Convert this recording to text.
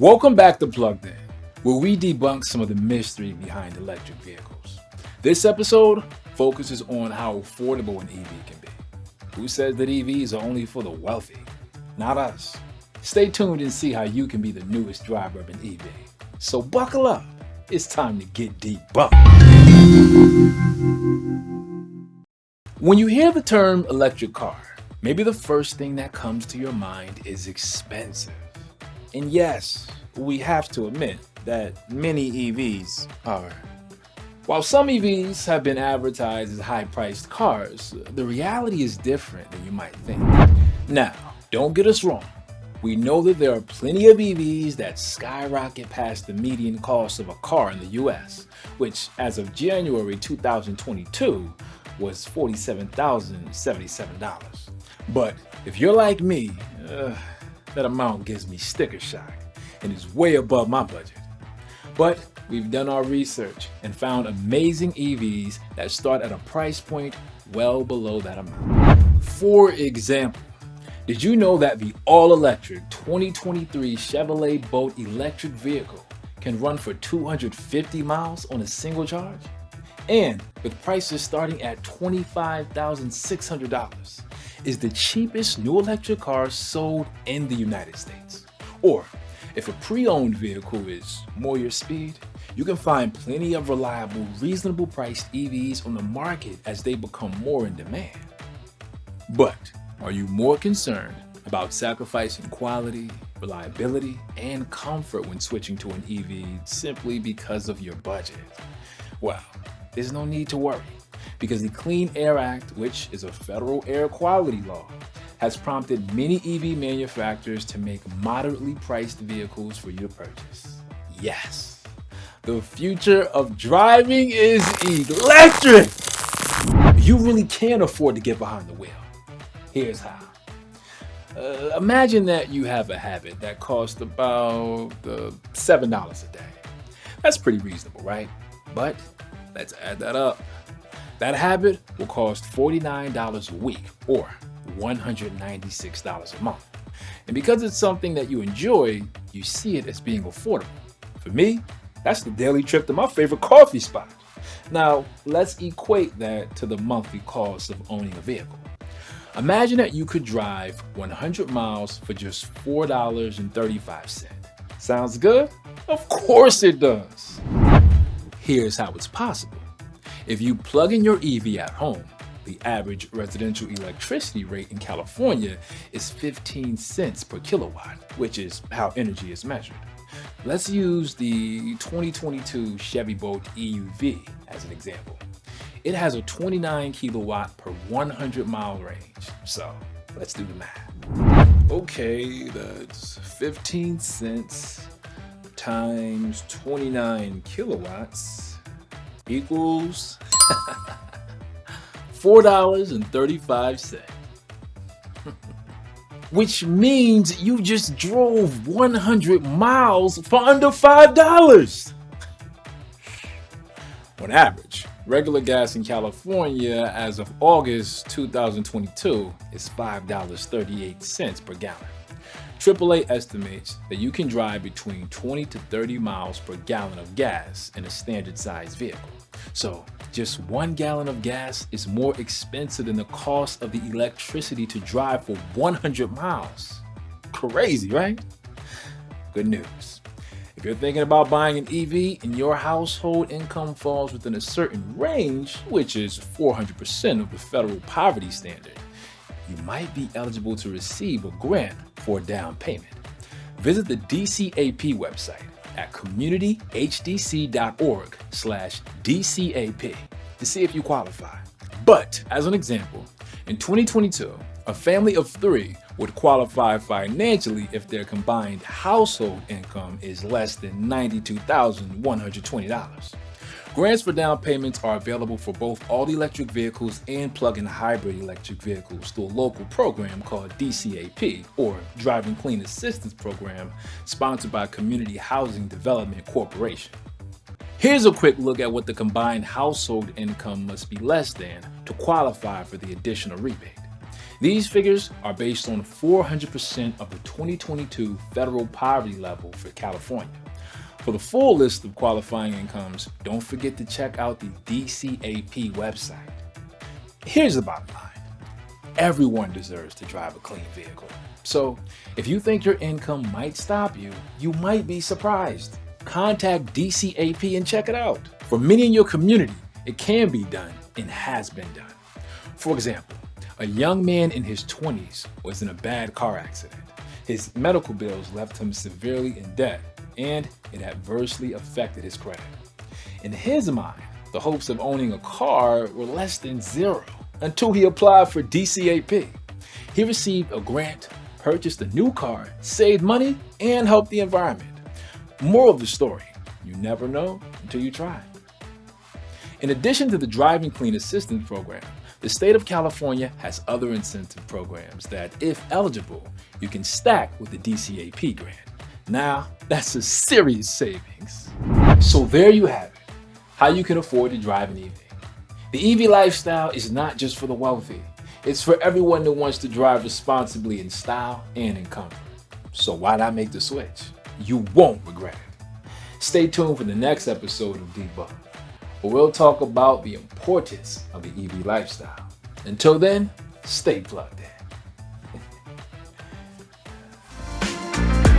Welcome back to Plugged In, where we debunk some of the mystery behind electric vehicles. This episode focuses on how affordable an EV can be. Who says that EVs are only for the wealthy? Not us. Stay tuned and see how you can be the newest driver of an EV. So buckle up. It's time to get debunked. When you hear the term electric car, maybe the first thing that comes to your mind is expensive. And yes, we have to admit that many EVs are. While some EVs have been advertised as high-priced cars, the reality is different than you might think. Now, don't get us wrong. We know that there are plenty of EVs that skyrocket past the median cost of a car in the US, which as of January 2022 was $47,077. But if you're like me, that amount gives me sticker shock and is way above my budget. But we've done our research and found amazing EVs that start at a price point well below that amount. For example, did you know that the all-electric 2023 Chevrolet Bolt electric vehicle can run for 250 miles on a single charge? And with prices starting at $25,600, is the cheapest new electric car sold in the United States. Or if a pre-owned vehicle is more your speed, you can find plenty of reliable, reasonable priced EVs on the market as they become more in demand. But are you more concerned about sacrificing quality, reliability, and comfort when switching to an EV simply because of your budget? Well, there's no need to worry, because the Clean Air Act, which is a federal air quality law, has prompted many EV manufacturers to make moderately priced vehicles for you to purchase. Yes, the future of driving is electric! You really can afford to get behind the wheel. Here's how. Imagine that you have a habit that costs about $7 a day. That's pretty reasonable, right? But let's add that up. That habit will cost $49 a week or $196 a month. And because it's something that you enjoy, you see it as being affordable. For me, that's the daily trip to my favorite coffee spot. Now, let's equate that to the monthly cost of owning a vehicle. Imagine that you could drive 100 miles for just $4.35. Sounds good? Of course it does. Here's how it's possible. If you plug in your EV at home, the average residential electricity rate in California is 15 cents per kilowatt, which is how energy is measured. Let's use the 2022 Chevy Bolt EUV as an example. It has a 29 kilowatt per 100 mile range. So let's do the math. Okay, that's 15 cents times 29 kilowatts equals $4.35. Which means you just drove 100 miles for under $5. On average, regular gas in California as of August 2022 is $5.38 per gallon. AAA estimates that you can drive between 20 to 30 miles per gallon of gas in a standard size vehicle. So just 1 gallon of gas is more expensive than the cost of the electricity to drive for 100 miles. Crazy, right? Good news. If you're thinking about buying an EV and your household income falls within a certain range, which is 400% of the federal poverty standard, you might be eligible to receive a grant for a down payment. Visit the DCAP website at communityhdc.org/DCAP to see if you qualify. But as an example, in 2022, a family of 3 would qualify financially if their combined household income is less than $92,120. Grants for down payments are available for both all-electric vehicles and plug-in hybrid electric vehicles through a local program called DCAP, or Driving Clean Assistance Program, sponsored by Community Housing Development Corporation. Here's a quick look at what the combined household income must be less than to qualify for the additional rebate. These figures are based on 400% of the 2022 federal poverty level for California. For the full list of qualifying incomes, don't forget to check out the DCAP website. Here's the bottom line. Everyone deserves to drive a clean vehicle. So, if you think your income might stop you, you might be surprised. Contact DCAP and check it out. For many in your community, it can be done and has been done. For example, a young man in his 20s was in a bad car accident. His medical bills left him severely in debt, and it adversely affected his credit. In his mind, the hopes of owning a car were less than zero until he applied for DCAP. He received a grant, purchased a new car, saved money, and helped the environment. Moral of the story, you never know until you try. In addition to the Driving Clean Assistance Program, the state of California has other incentive programs that, if eligible, you can stack with the DCAP grant. Now, that's a serious savings. So there you have it, how you can afford to drive an EV. The EV lifestyle is not just for the wealthy. It's for everyone that wants to drive responsibly in style and in comfort. So why not make the switch? You won't regret it. Stay tuned for the next episode of Debunked, where we'll talk about the importance of the EV lifestyle. Until then, stay plugged in.